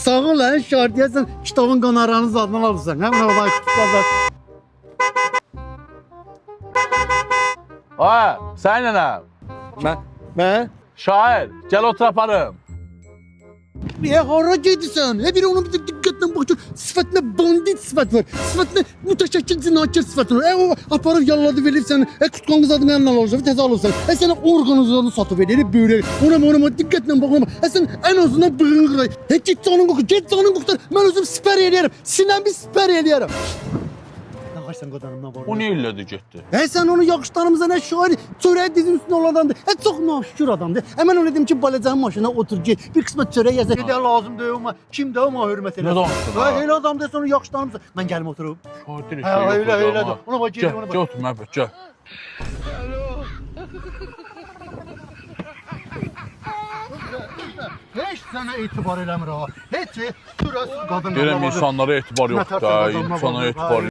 Sağ ol lan şart deyəsən kitabın qanarağını zadından alırsan. Həmin oradan kitablar. Ha, sen ne? Mən? Şair, gel otur aparım. Hara gedirsən? Bir onun bir diqqətlə baxır. Sifətinə bandit sifət var. Sifətinə mütəşəkkil cinayətkar sifətin var. O aparıb yalladı verir səni. Kutkan qız adını əlinə alacaq, təzə alırsan. Sənə orqanizatını satıb verir, böyrək. Ona diqqətlə baxma. Sən ən azından bığını qıray. Get canın qoxur, get canın qoxur. Mən özüm sipər eləyərəm. Sinəmi sipər eləyərəm. Ağarsan qadanımdan var. O ne illədi getdi? Sən onu yaxşılarımıza nə şair, çörəyi dizin üstünə olan adamdır. Çox naşükür adamdır. Mən ona dedim ki, balacanın maşına otur get, bir qismət çörək yəsə. Gedə lazım deyil ama kimdə ama hörmət eləsin. Nə danışdın ha? Elə adam desə onu yaxşılarımıza. Mən gəlim oturup. Şair direkt Elə. Ona bax, Gel, ona bax. gel otur Məhbət, gel. Heç sənə etibar eləmir ha. Heç, şurası qadın. Deyirəm insanlara etibar yoxdur da, insana etibar